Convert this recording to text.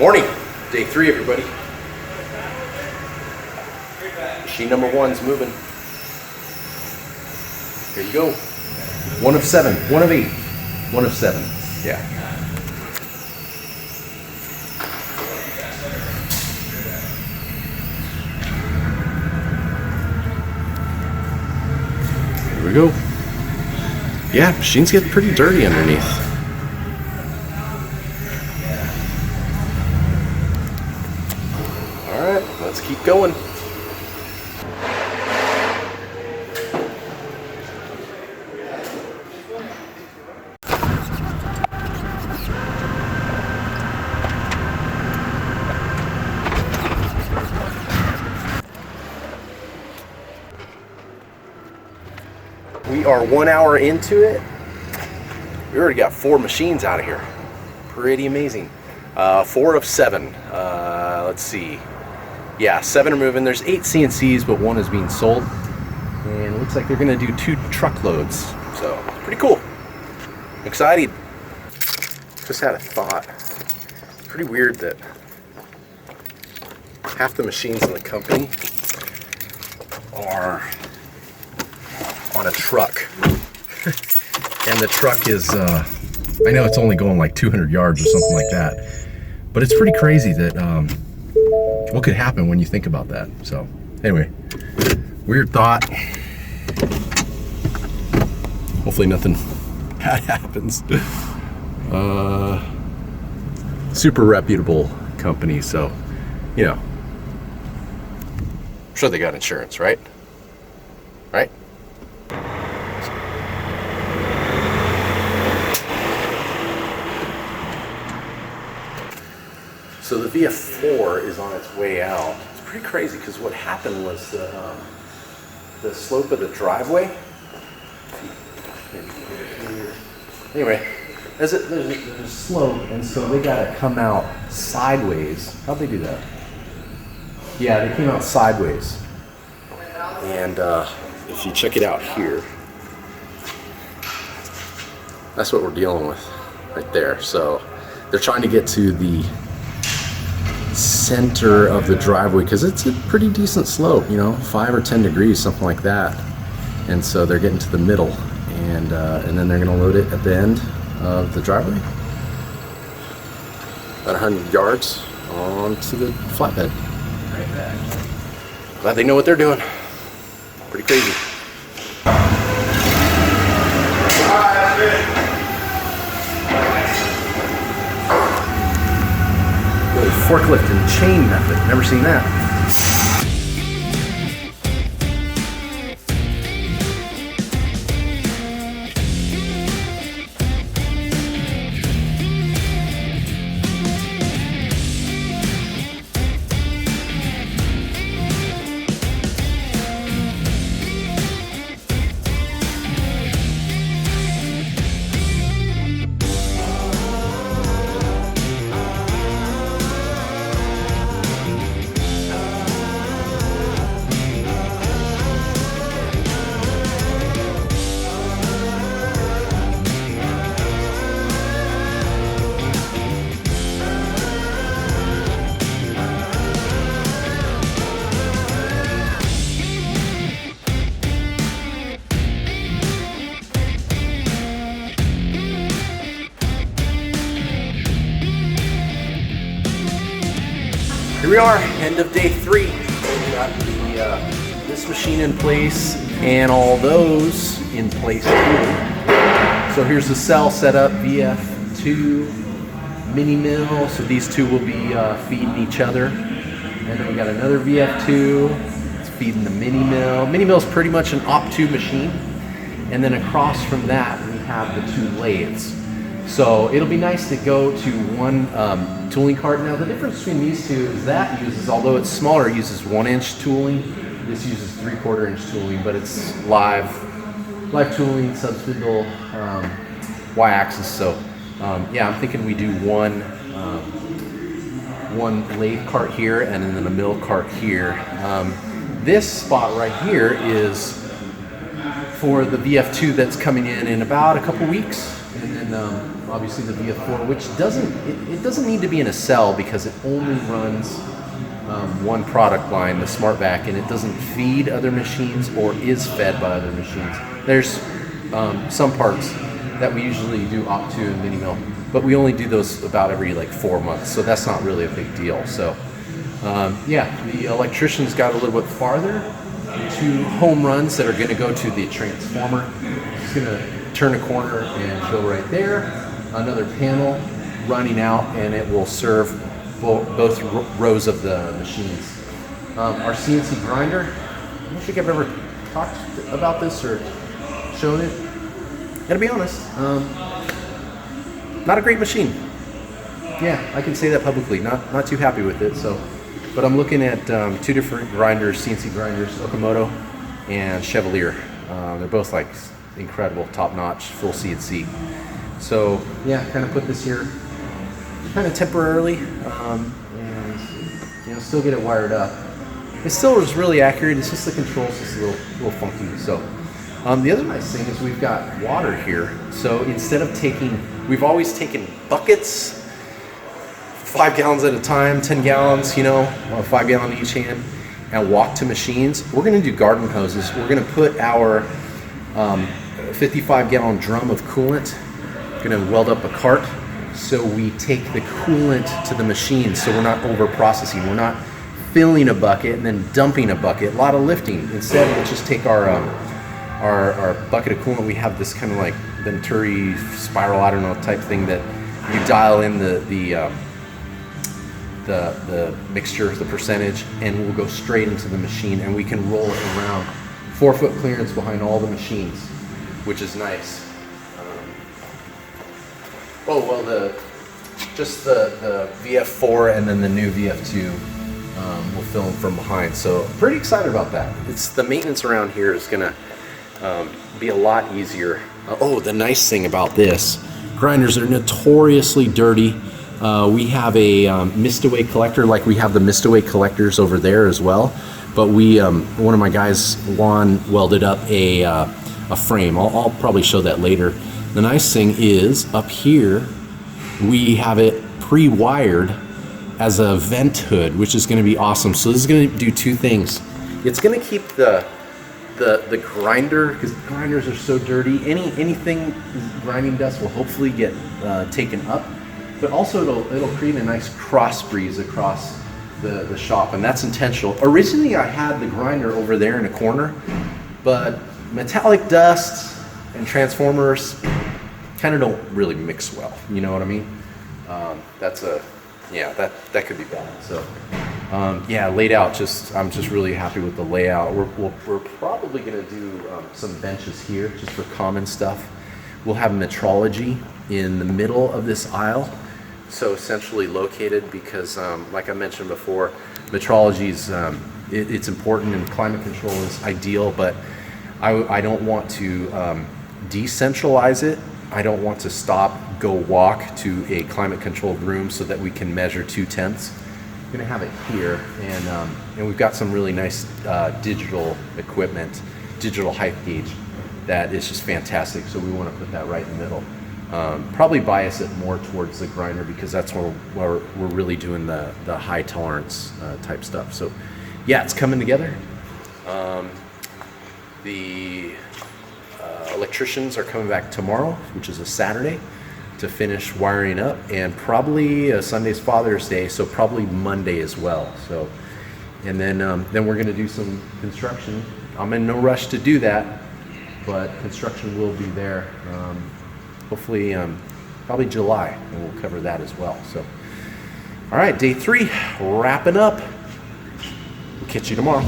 Morning, day 3, everybody. Machine number 1's moving. Here you go. 1 of 7, 1 of 8, 1 of 7. Yeah. Here we go. Yeah, machine's getting pretty dirty underneath. All right, let's keep going. We are 1 hour into it. We already got 4 machines out of here. Pretty amazing. 4 of 7. Let's see. Yeah, 7 are moving. There's 8 CNCs, but 1 is being sold. And it looks like they're gonna do 2 truckloads. So, pretty cool. I'm excited. Just had a thought. Pretty weird that half the machines in the company are on a truck. And the truck is, I know it's only going like 200 yards or something like that, but it's pretty crazy that, what could happen when you think about that. So anyway, weird thought. Hopefully nothing bad happens. Super reputable company, so, you know, I'm sure they got insurance, right? Right? So the VF4 is on its way out. It's pretty crazy because what happened was the slope of the driveway. Anyway, there's a slope, and so they got to come out sideways. How'd they do that? Yeah, they came out sideways. And if you check it out here, that's what we're dealing with right there. So they're trying to get to the center of the driveway because it's a pretty decent slope, you know, 5 or 10 degrees, something like that. And so they're getting to the middle, and then they're going to load it at the end of the driveway, about 100 yards onto the flatbed. Glad they know what they're doing. Pretty crazy. Forklift and chain method. Never seen that. Here we are, end of day 3. We got this machine in place and all those in place too. So here's the cell setup, VF2 mini mill. So these two will be feeding each other. And then we got another VF2. It's feeding the mini mill. Mini mill is pretty much an op2 machine. And then across from that, we have the 2 lathes. So it'll be nice to go to one tooling cart. Now the difference between these two is that uses, although it's smaller, it uses 1-inch tooling. This uses 3/4 inch tooling, but it's live tooling, subspindle, Y-axis. So yeah, I'm thinking we do one lathe cart here and then a mill cart here. This spot right here is for the VF2 that's coming in about a couple weeks, and then obviously the VF4, which it doesn't need to be in a cell because it only runs one product line, the SmartVac, and it doesn't feed other machines or is fed by other machines. There's some parts that we usually do op-to and mini mill, but we only do those about every like 4 months, so that's not really a big deal. So yeah, the electrician's got a little bit farther, 2 home runs that are going to go to the transformer. It's going to turn a corner and go right there. Another panel running out, and it will serve both rows of the machines. Our CNC grinder, I don't think I've ever talked about this or shown it. Gotta be honest, not a great machine. Yeah, I can say that publicly. Not too happy with it. So, but I'm looking at 2 different grinders, CNC grinders, Okamoto and Chevalier. They're both like incredible, top-notch, full CNC. So yeah, kind of put this here kind of temporarily, and still get it wired up. It still is really accurate. It's just the controls is a little funky. So the other nice thing is we've got water here. So instead of we've always taken buckets, 5 gallons at a time, 10 gallons, 5 gallon in each hand, and walk to machines. We're going to do garden hoses. We're going to put our 55 gallon drum of coolant. We're going to weld up a cart. So we take the coolant to the machine, so we're not over processing. We're not filling a bucket and then dumping a bucket. A lot of lifting. Instead, we'll just take our bucket of coolant. We have this kind of like Venturi spiral, I don't know, type thing that you dial in the mixture, the percentage, and we'll go straight into the machine, and we can roll it around. 4-foot clearance behind all the machines, which is nice. Oh, well, the VF4 and then the new VF2 will film from behind. So pretty excited about that. The maintenance around here is gonna be a lot easier. The nice thing about this, grinders are notoriously dirty. We have a mist away collector, like we have the mist away collectors over there as well. But one of my guys, Juan, welded up a frame. I'll probably show that later. The nice thing is up here, we have it pre-wired as a vent hood, which is going to be awesome. So this is going to do 2 things. It's going to keep the grinder, because grinders are so dirty. Anything grinding dust will hopefully get taken up, but also it'll create a nice cross breeze across the shop, and that's intentional. Originally, I had the grinder over there in a corner, but metallic dust and transformers kind of don't really mix well, you know what I mean? That could be bad. So laid out, I'm just really happy with the layout. We're probably gonna do some benches here just for common stuff. We'll have metrology in the middle of this aisle, so centrally located, because like I mentioned before, metrology is it's important, and climate control is ideal, but I don't want to decentralize it. I don't want to go walk to a climate controlled room so that we can measure 2/10. I'm gonna have it here, and we've got some really nice digital equipment, digital height gauge that is just fantastic. So we want to put that right in the middle. Probably bias it more towards the grinder, because that's where we're really doing the high tolerance type stuff. So yeah, it's coming together. The electricians are coming back tomorrow, which is a Saturday, to finish wiring up, and probably Sunday's Father's Day, so probably Monday as well. So, and then we're going to do some construction. I'm in no rush to do that, but construction will be there. Hopefully, probably July, and we'll cover that as well. So, all right, day 3, wrapping up. We'll catch you tomorrow.